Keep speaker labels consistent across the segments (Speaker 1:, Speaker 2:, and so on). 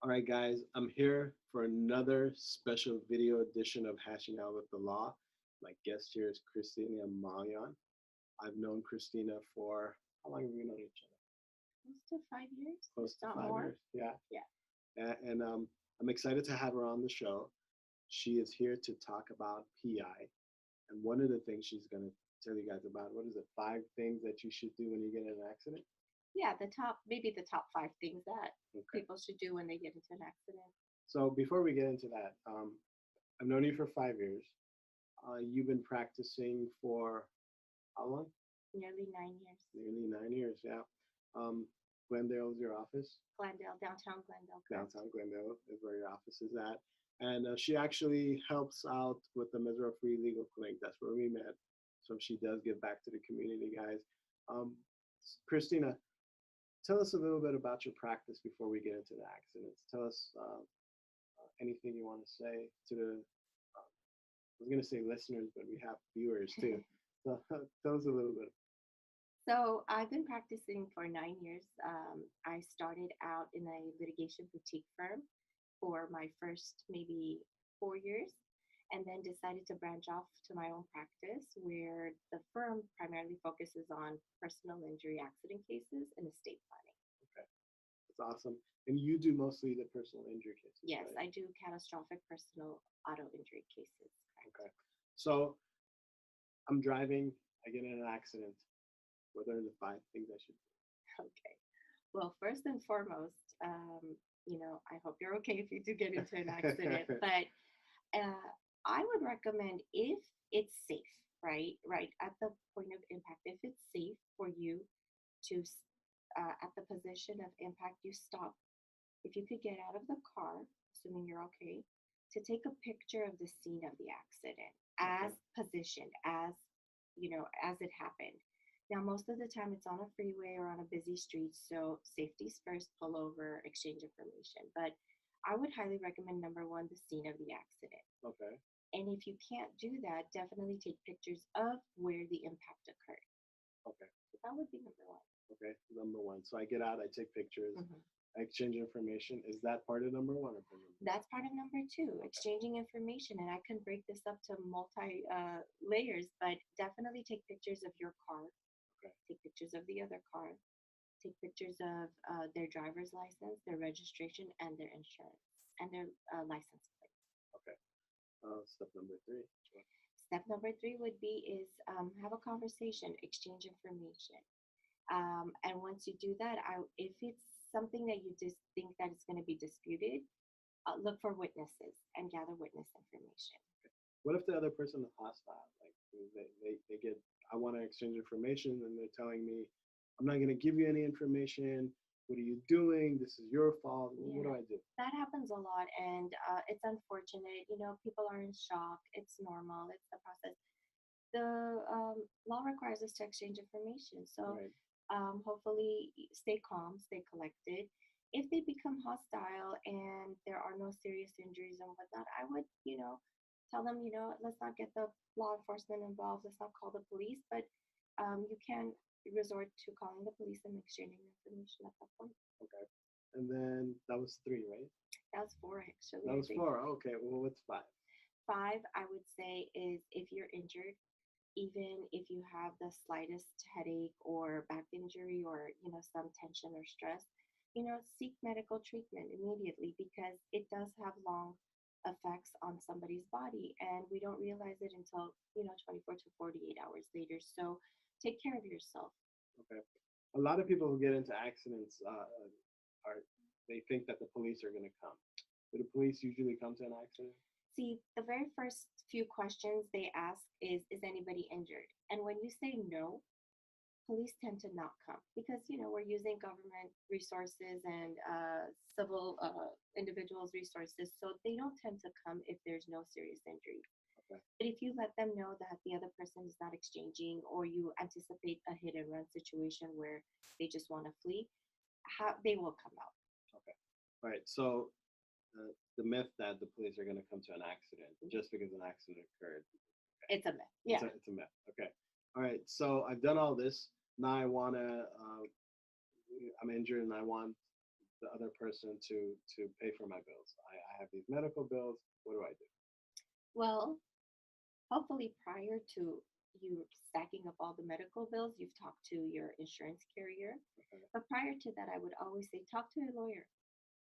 Speaker 1: All right, guys, I'm here for another special video edition of Hashing Out with the Law. My guest here is Christina Malyan. I've known Christina for how long have we known each other?
Speaker 2: Close to 5 years,
Speaker 1: Close
Speaker 2: if
Speaker 1: to
Speaker 2: not
Speaker 1: five
Speaker 2: more.
Speaker 1: years. Yeah.
Speaker 2: Yeah.
Speaker 1: And I'm excited to have her on the show. She is here to talk about PI. And one of the things she's going to tell you guys about, what is it, 5 things that you should do when you get in an accident?
Speaker 2: Yeah, maybe the top five things that
Speaker 1: Okay.
Speaker 2: people should do when they get into an accident.
Speaker 1: So before we get into that, I've known you for 5 years. You've been practicing for how long?
Speaker 2: Nearly 9 years.
Speaker 1: Nearly 9 years, yeah. Um, Glendale is your office.
Speaker 2: Glendale, downtown Glendale, correct?
Speaker 1: Downtown Glendale is where your office is at. And she actually helps out with the Missouri Free Legal Clinic. That's where we met. So she does give back to the community, guys. Um, Christina, tell us a little bit about your practice before we get into the accidents. Tell us anything you want to say to the, I was going to say listeners, but we have viewers too. So tell us a little bit.
Speaker 2: So I've been practicing for 9 years. I started out in a litigation boutique firm for my first maybe 4 years, and then decided to branch off to my own practice where the firm primarily focuses on personal injury accident cases and estate planning.
Speaker 1: Okay, that's awesome. And you do mostly the personal injury cases,
Speaker 2: Yes,
Speaker 1: right?
Speaker 2: I do catastrophic personal auto injury cases.
Speaker 1: Okay.
Speaker 2: Correct.
Speaker 1: So I'm driving, I get in an accident. What are the 5 things I should do?
Speaker 2: Okay. Well, first and foremost, I hope you're okay if you do get into an accident, but uh, I would recommend if it's safe, right at the point of impact, if it's safe for you to, at the position of impact, you stop. If you could get out of the car, assuming you're okay, to take a picture of the scene of the accident as
Speaker 1: Okay.
Speaker 2: positioned, as it happened. Now, most of the time it's on a freeway or on a busy street, so safety's first, pull over, exchange information. But I would highly recommend number one, the scene of the accident.
Speaker 1: Okay.
Speaker 2: And if you can't do that, definitely take pictures of where the impact occurred.
Speaker 1: Okay.
Speaker 2: So that would be number one.
Speaker 1: Okay. Number one. So I get out, I take pictures,
Speaker 2: Mhm.
Speaker 1: I exchange information. Is that part of number one or part of number
Speaker 2: That's part of number two,
Speaker 1: Okay.
Speaker 2: exchanging information. And I can break this up to multi layers, but definitely take pictures of your car,
Speaker 1: Okay.
Speaker 2: take pictures of the other car, take pictures of their driver's license, their registration, and their insurance, and their license plate.
Speaker 1: Okay. Step number 3.
Speaker 2: Step number three would be is have a conversation, exchange information. And once you do that, if it's something that you just think that it's going to be disputed, look for witnesses and gather witness information.
Speaker 1: What if the other person is hostile? Like they get, I want to exchange information and they're telling me, I'm not going to give you any information. What are you doing? This is your fault. What do
Speaker 2: Yeah,
Speaker 1: I do?
Speaker 2: that happens a lot, and it's unfortunate. People are in shock. It's normal. It's the process. The law requires us to exchange information. So
Speaker 1: Right.
Speaker 2: hopefully stay calm, stay collected. If they become hostile and there are no serious injuries and whatnot, I would, tell them, let's not get the law enforcement involved. Let's not call the police, but you can resort to calling the police and exchanging information at that point.
Speaker 1: Okay. And then that was 3, right?
Speaker 2: That was four, actually,
Speaker 1: That
Speaker 2: I
Speaker 1: was
Speaker 2: think.
Speaker 1: 4. Okay. Well, what's 5?
Speaker 2: Five, I would say, is if you're injured, even if you have the slightest headache or back injury or some tension or stress, seek medical treatment immediately because it does have long effects on somebody's body and we don't realize it until 24 to 48 hours later. So take care of yourself.
Speaker 1: Okay. A lot of people who get into accidents are they think that the police are going to come. Do the police usually come to an accident?
Speaker 2: See, the very first few questions they ask is anybody injured? And when you say no, police tend to not come because we're using government resources and civil individuals resources, so they don't tend to come if there's no serious injury.
Speaker 1: Okay.
Speaker 2: But if you let them know that the other person is not exchanging or you anticipate a hit and run situation where they just want to flee, they will come out.
Speaker 1: Okay. All right. So the myth that the police are going to come to an accident just because an accident occurred.
Speaker 2: It's a myth.
Speaker 1: It's
Speaker 2: Yeah.
Speaker 1: it's a myth. Okay. All right. So I've done all this. Now I want to, I'm injured and I want the other person to pay for my bills? I have these medical bills. What do I do?
Speaker 2: Well, hopefully prior to you stacking up all the medical bills, you've talked to your insurance carrier.
Speaker 1: Okay.
Speaker 2: But prior to that, I would always say talk to a lawyer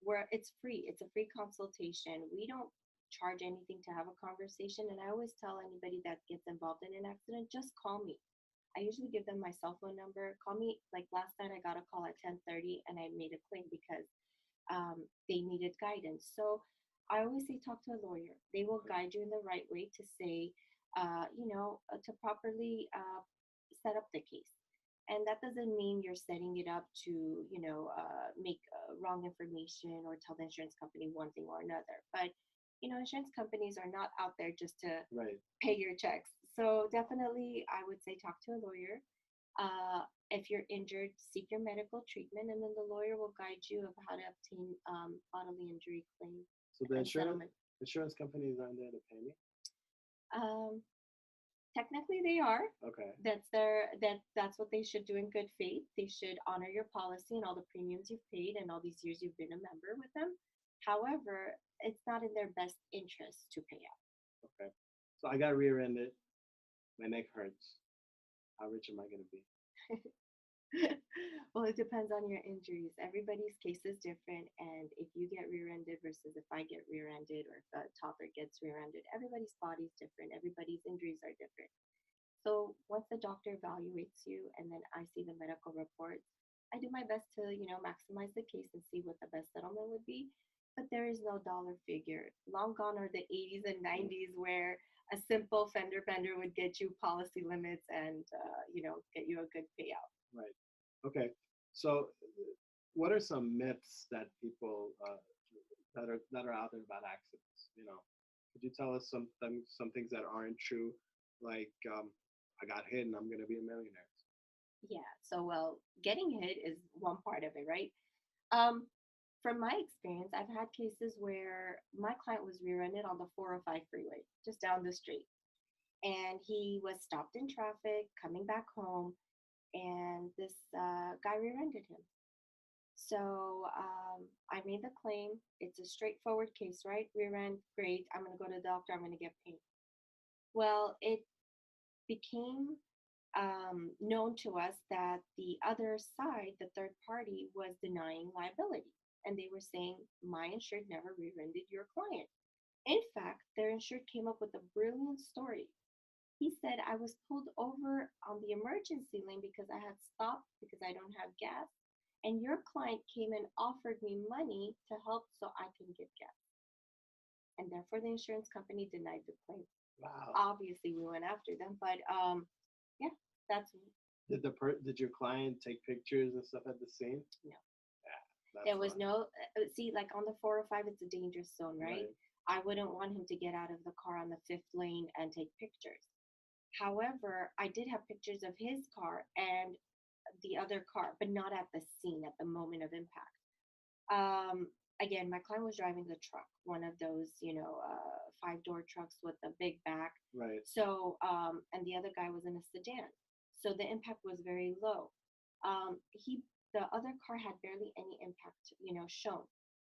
Speaker 2: where it's free. It's a free consultation. We don't charge anything to have a conversation. And I always tell anybody that gets involved in an accident, just call me. I usually give them my cell phone number. Call me. Like last night, I got a call at 10:30, and I made a claim because they needed guidance. So I always say talk to a lawyer. They will guide you in the right way to say, to properly set up the case. And that doesn't mean you're setting it up to, make wrong information or tell the insurance company one thing or another. But, insurance companies are not out there just to
Speaker 1: Right.
Speaker 2: pay your checks. So definitely, I would say talk to a lawyer. If you're injured, seek your medical treatment, and then the lawyer will guide you of how to obtain bodily injury claim
Speaker 1: So the
Speaker 2: and settlement.
Speaker 1: insurance companies aren't there to pay me?
Speaker 2: Um, Technically, they are.
Speaker 1: Okay.
Speaker 2: That's what they should do in good faith. They should honor your policy and all the premiums you've paid and all these years you've been a member with them. However, it's not in their best interest to pay out.
Speaker 1: Okay. So I got rear-ended. My neck hurts. How rich am I going to be?
Speaker 2: Well, it depends on your injuries. Everybody's case is different, and if you get rear-ended versus if I get rear-ended or if a toddler gets rear-ended, everybody's body's different. Everybody's injuries are different. So once the doctor evaluates you and then I see the medical reports, I do my best to, maximize the case and see what the best settlement would be. But there is no dollar figure. Long gone are the 80s and 90s where a simple fender bender would get you policy limits and, get you a good payout.
Speaker 1: Right. Okay. So what are some myths that people that are out there about accidents? Could you tell us some things that aren't true, like I got hit and I'm going to be a millionaire?
Speaker 2: Yeah. So, well, getting hit is one part of it, right? Um, from my experience, I've had cases where my client was rear-ended on the 405 freeway, just down the street. And he was stopped in traffic coming back home, and this guy rear-ended him. So I made the claim. It's a straightforward case, right? Rear end, great. I'm going to go to the doctor. I'm going to get paid. Well, it became known to us that the other side, the third party, was denying liability. And they were saying, my insured never rear-ended your client. In fact, their insured came up with a brilliant story. He said, I was pulled over on the emergency lane because I had stopped because I don't have gas. And your client came and offered me money to help so I can get gas. And therefore, the insurance company denied the claim.
Speaker 1: Wow.
Speaker 2: Obviously, we went after them, but yeah, that's.
Speaker 1: Did your client take pictures and stuff at the scene?
Speaker 2: No.
Speaker 1: Yeah,
Speaker 2: there was no. See, like on the 405, it's a dangerous zone, right? I wouldn't want him to get out of the car on the 5th lane and take pictures. However, I did have pictures of his car and the other car, but not at the scene at the moment of impact. Again, my client was driving the truck, one of those, 5-door trucks with a big back.
Speaker 1: Right.
Speaker 2: So, and the other guy was in a sedan. So the impact was very low. The other car had barely any impact, shown.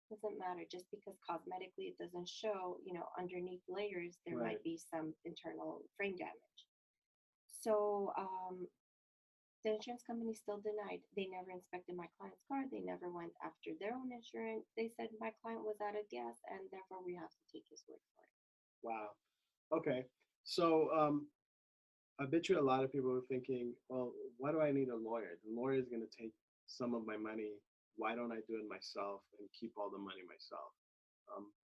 Speaker 2: Doesn't matter, just because cosmetically it doesn't show, underneath layers, there might be some internal frame damage. So, the insurance company still denied. They never inspected my client's car. They never went after their own insurance. They said my client was out of gas, and therefore we have to take his word for it.
Speaker 1: Wow. Okay. So I bet you a lot of people are thinking, well, why do I need a lawyer? The lawyer is going to take some of my money. Why don't I do it myself and keep all the money myself?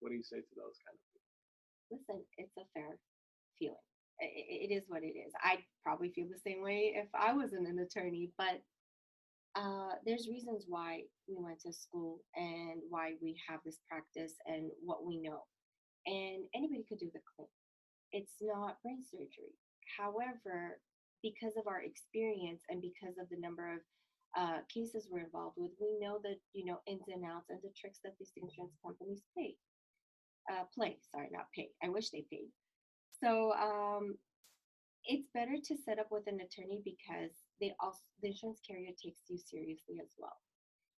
Speaker 1: What do you say to those kind of people?
Speaker 2: Listen, it's a fair feeling. It is what it is. I'd probably feel the same way if I wasn't an attorney, but there's reasons why we went to school and why we have this practice and what we know. And anybody could do the claim. It's not brain surgery. However, because of our experience and because of the number of cases we're involved with, we know that, ins and outs and the tricks that these insurance companies play. Not pay. I wish they paid. So it's better to set up with an attorney because the insurance carrier takes you seriously as well.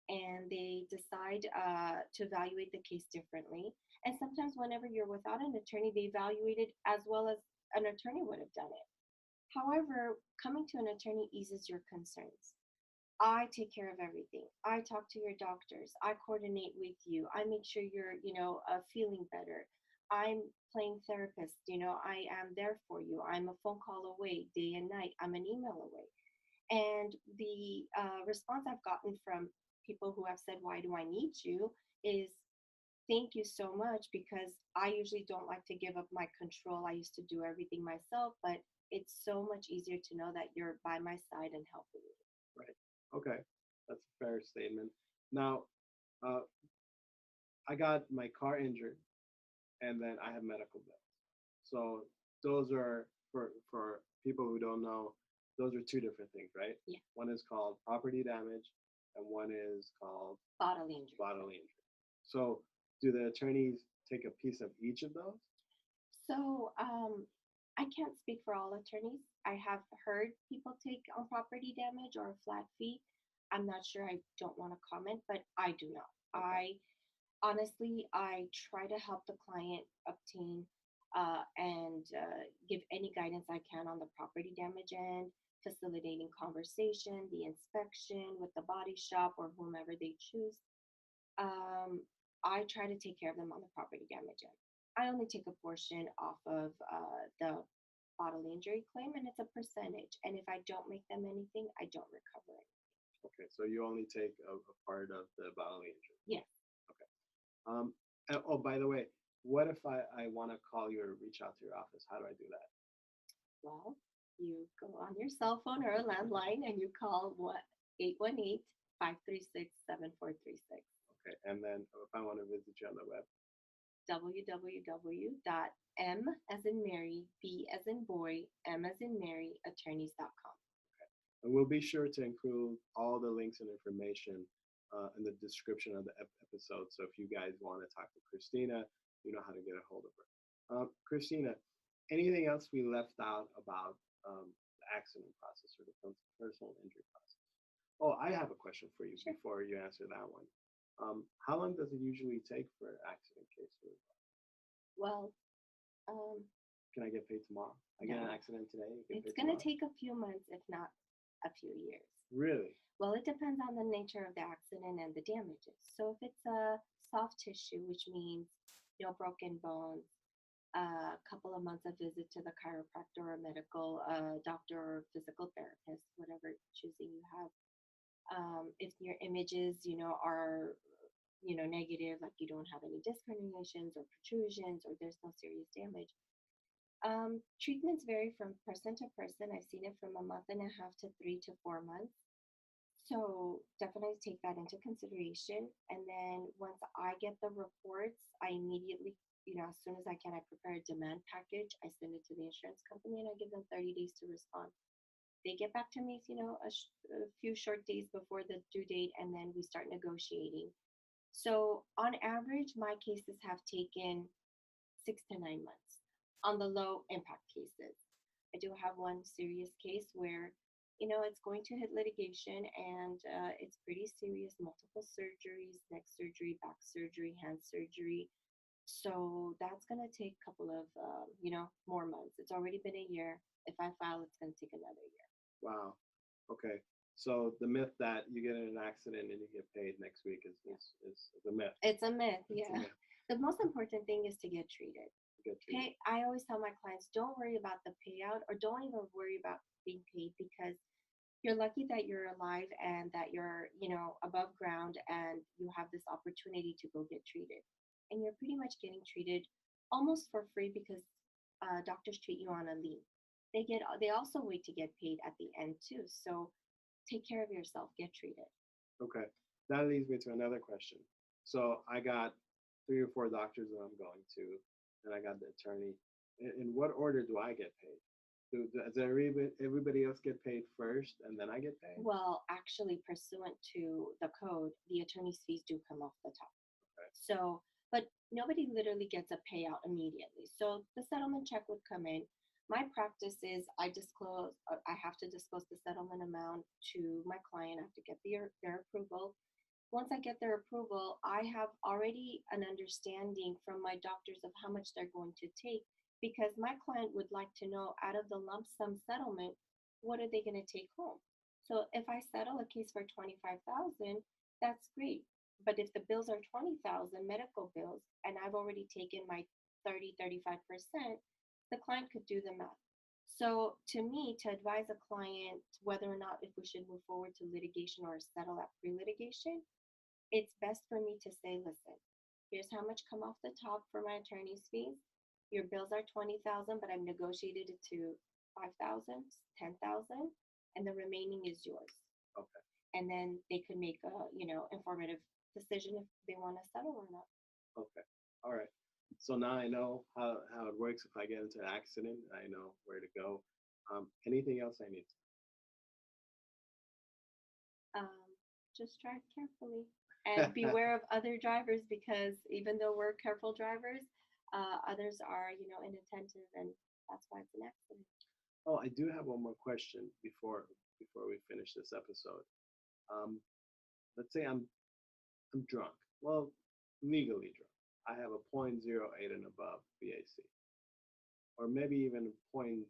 Speaker 2: and they decide to evaluate the case differently. And sometimes, whenever you're without an attorney, they evaluate it as well as an attorney would have done it. However, coming to an attorney eases your concerns. I take care of everything. I talk to your doctors. I coordinate with you. I make sure you're, feeling better. I'm playing therapist. I am there for you. I'm a phone call away, day and night. I'm an email away. And the response I've gotten from people who have said, "Why do I need you?" is, "Thank you so much, because I usually don't like to give up my control. I used to do everything myself, but it's so much easier to know that you're by my side and helping me."
Speaker 1: Right. Okay. That's a fair statement. Now, uh, I got my car injured, and then I have medical bills. So those are for people who don't know, those are two different things, right?
Speaker 2: Yeah.
Speaker 1: One is called property damage, and one is called
Speaker 2: Bodily injury.
Speaker 1: bodily injury. So do the attorneys take a piece of each of those?
Speaker 2: So I can't speak for all attorneys. I have heard people take on property damage or a flat fee. I'm not sure. I don't want to comment, but I do not.
Speaker 1: Okay.
Speaker 2: I try to help the client obtain and give any guidance I can on the property damage end, facilitating conversation, the inspection with the body shop or whomever they choose. um, I try to take care of them on the property damage end. I only take a portion off of the bodily injury claim, and it's a percentage. And if I don't make them anything, I don't recover it.
Speaker 1: Okay, so you only take a part of the bodily injury.
Speaker 2: Yes.
Speaker 1: Okay. Oh, by the way, what if I want to call you or reach out to your office? How do I do that?
Speaker 2: Well, you go on your cell phone or a landline and you call 818-536-7436.
Speaker 1: Okay, and then if I want to visit you on the web,
Speaker 2: www.m as in Mary, B as in boy, M as in Mary, attorneys.com.
Speaker 1: and we'll be sure to include all the links and information in the description of the episode. So if you guys want to talk to Christina, you know how to get a hold of her. Christina, anything else we left out about the accident process or the personal injury process? Oh, I have a question for you. Sure. Before you answer that one. How long does it usually take for an accident case to resolve?
Speaker 2: Well,
Speaker 1: can I get paid tomorrow? I get an accident today.
Speaker 2: It's going to take a few months, if not a few years.
Speaker 1: Really?
Speaker 2: Well, it depends on the nature of the accident and the damages. So if it's a soft tissue, which means broken bones, a couple of months of visit to the chiropractor or medical doctor or physical therapist, whatever choosing you have. If your images, are negative, like you don't have any disc herniations or protrusions or there's no serious damage. Treatments vary from person to person. I've seen it from a month and a half to 3 to 4 months. So definitely take that into consideration. And then once I get the reports, I immediately, as soon as I can, I prepare a demand package. I send it to the insurance company and I give them 30 days to respond. They get back to me, a few short days before the due date, and then we start negotiating. So on average, my cases have taken 6 to 9 months on the low impact cases. I do have one serious case where, it's going to hit litigation and it's pretty serious, multiple surgeries, neck surgery, back surgery, hand surgery. So that's going to take a couple of, more months. It's already been a year. If I file, it's going to take another year.
Speaker 1: Wow. Okay. So the myth that you get in an accident and you get paid next week is a myth.
Speaker 2: It's a myth, yeah. A myth. The most important thing is to get treated. I always tell my clients, don't worry about the payout, or don't even worry about being paid, because you're lucky that you're alive and that you're, above ground and you have this opportunity to go get treated. And you're pretty much getting treated almost for free because doctors treat you on a lien. They also wait to get paid at the end too. So take care of yourself, get treated.
Speaker 1: Okay. That leads me to another question. So I got 3 or 4 doctors that I'm going to, and I got the attorney. In what order do I get paid? Does everybody else get paid first and then I get paid?
Speaker 2: Well, actually, pursuant to the code, the attorney's fees do come off the top.
Speaker 1: Okay.
Speaker 2: So, but nobody literally gets a payout immediately. So the settlement check would come in. My practice is I have to disclose the settlement amount to my client. I have to get their approval. Once I get their approval, I have already an understanding from my doctors of how much they're going to take, because my client would like to know, out of the lump sum settlement, what are they going to take home? So if I settle a case for $25,000, that's great. But if the bills are $20,000 medical bills, and I've already taken my 35%, the client could do the math. So to me, to advise a client whether or not if we should move forward to litigation or settle at pre-litigation, it's best for me to say, listen, here's how much come off the top for my attorney's fees. Your bills are $20,000, but I've negotiated it to $5,000, $10,000, and the remaining is yours.
Speaker 1: Okay.
Speaker 2: And then they could make a, informative decision if they want to settle or not.
Speaker 1: Okay. All right. So now I know how it works. If I get into an accident, I know where to go. Anything else I need to?
Speaker 2: Just drive carefully and beware of other drivers, because even though we're careful drivers, others are, inattentive, and that's why it's an accident.
Speaker 1: Oh, I do have one more question before we finish this episode. Let's say I'm drunk. Well, legally drunk. I have a 0.08 and above BAC, or maybe even 0.075.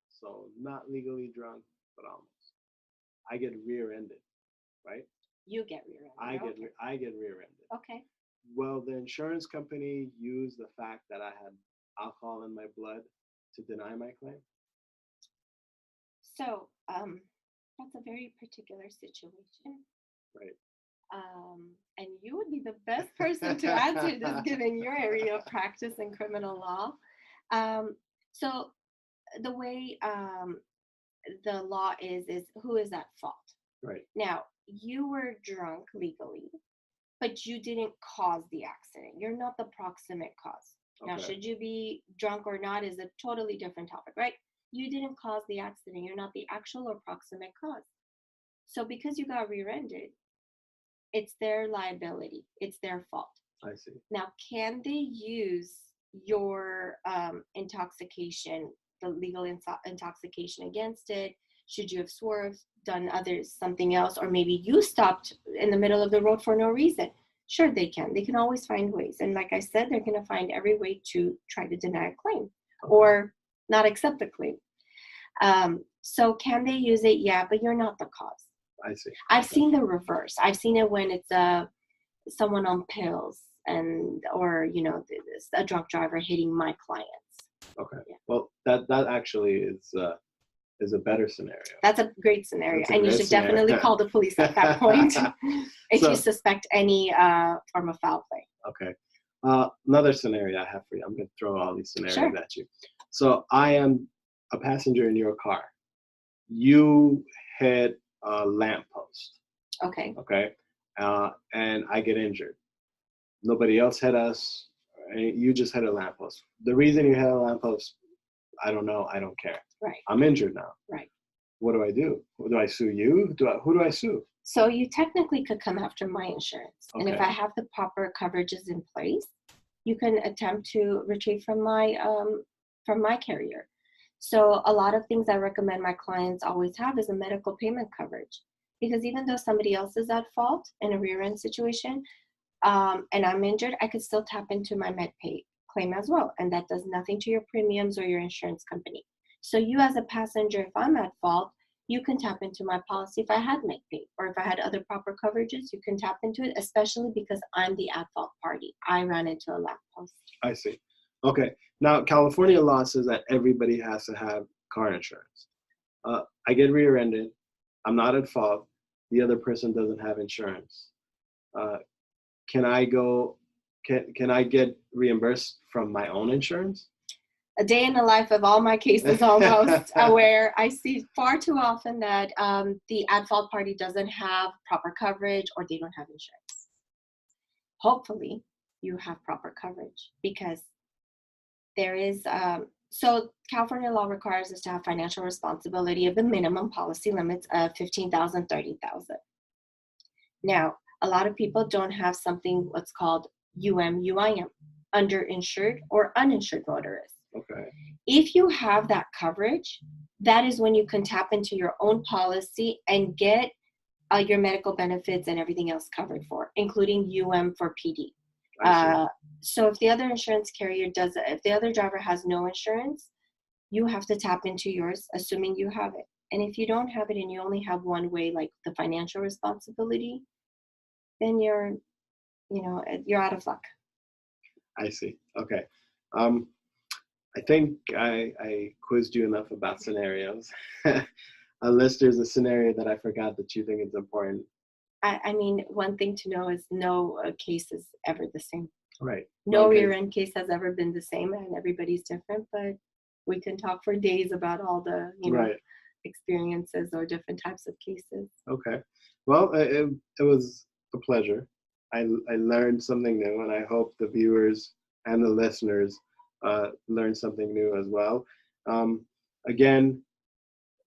Speaker 1: So not legally drunk, but almost. I get rear-ended, right?
Speaker 2: You get rear-ended.
Speaker 1: I get rear-ended.
Speaker 2: Okay.
Speaker 1: Well, the insurance company used the fact that I had alcohol in my blood to deny my claim?
Speaker 2: So that's a very particular situation.
Speaker 1: Right.
Speaker 2: And you would be the best person to answer this, given your area of practice in criminal law. So the way the law is who is at fault?
Speaker 1: Right.
Speaker 2: Now, you were drunk legally, but you didn't cause the accident. You're not the proximate cause.
Speaker 1: Okay.
Speaker 2: Now, should you be drunk or not is a totally different topic, right? You didn't cause the accident. You're not the actual or proximate cause. So because you got rear-ended, it's their liability. It's their fault.
Speaker 1: I see.
Speaker 2: Now, can they use your intoxication, the legal intoxication against it? Should you have swerved, done something else, or maybe you stopped in the middle of the road for no reason? Sure, they can. They can always find ways. And like I said, they're going to find every way to try to deny a claim or not accept the claim. So can they use it? Yeah, but you're not the cause.
Speaker 1: I see.
Speaker 2: I've seen the reverse. I've seen it when it's someone on pills or a drunk driver hitting my clients.
Speaker 1: Okay.
Speaker 2: Yeah.
Speaker 1: Well, that actually is a better scenario.
Speaker 2: That's a great scenario, and you should definitely call the police at that point if you suspect any form of foul play.
Speaker 1: Okay. Another scenario I have for you. I'm going to throw all these scenarios at you. So I am a passenger in your car. You hit a lamppost.
Speaker 2: Okay.
Speaker 1: Okay. And I get injured. Nobody else hit us. You just hit a lamppost. The reason you hit a lamppost, I don't know. I don't care.
Speaker 2: Right.
Speaker 1: I'm injured now.
Speaker 2: Right.
Speaker 1: What do I do? Do I sue you? Who do I sue?
Speaker 2: So you technically could come after my insurance.
Speaker 1: Okay.
Speaker 2: And if I have the proper coverages in place, you can attempt to retrieve from my carrier. So a lot of things I recommend my clients always have is a medical payment coverage, because even though somebody else is at fault in a rear end situation, and I'm injured, I could still tap into my MedPay claim as well. And that does nothing to your premiums or your insurance company. So you as a passenger, if I'm at fault, you can tap into my policy if I had MedPay, or if I had other proper coverages, you can tap into it, especially because I'm the at fault party. I ran into a lamppost.
Speaker 1: I see. Okay. Now, California law says that everybody has to have car insurance. I get rear-ended. I'm not at fault. The other person doesn't have insurance. Can I get reimbursed from my own insurance?
Speaker 2: A day in the life of all my cases, almost, where I see far too often that the at-fault party doesn't have proper coverage or they don't have insurance. Hopefully, you have proper coverage, because there is, so California law requires us to have financial responsibility of the minimum policy limits of $15,000, $30,000. Now, a lot of people don't have something what's called UMUIM, underinsured or uninsured motorists.
Speaker 1: Okay.
Speaker 2: If you have that coverage, that is when you can tap into your own policy and get your medical benefits and everything else covered for, including for PD. So if the other insurance carrier if the other driver has no insurance, you have to tap into yours, assuming you have it. And if you don't have it and you only have one way, like the financial responsibility, then you're out of luck.
Speaker 1: I see. Okay. I think I quizzed you enough about scenarios. Unless there's a scenario that I forgot that you think is important.
Speaker 2: I mean, one thing to know is no case is ever the same.
Speaker 1: Right.
Speaker 2: No rear-end case has ever been the same, and everybody's different, but we can talk for days about all the, experiences or different types of cases.
Speaker 1: Okay. Well, it was a pleasure. I learned something new, and I hope the viewers and the listeners learn something new as well. Again,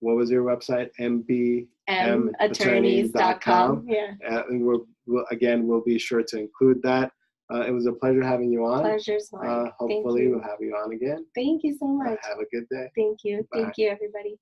Speaker 1: what was your website? MBMAttorneys.com.
Speaker 2: Yeah.
Speaker 1: And we'll be sure to include that. It was a pleasure having you on.
Speaker 2: Pleasure's mine.
Speaker 1: Hopefully we'll have you on again.
Speaker 2: Thank you so much.
Speaker 1: Have a good day.
Speaker 2: Thank you.
Speaker 1: Bye.
Speaker 2: Thank you, everybody.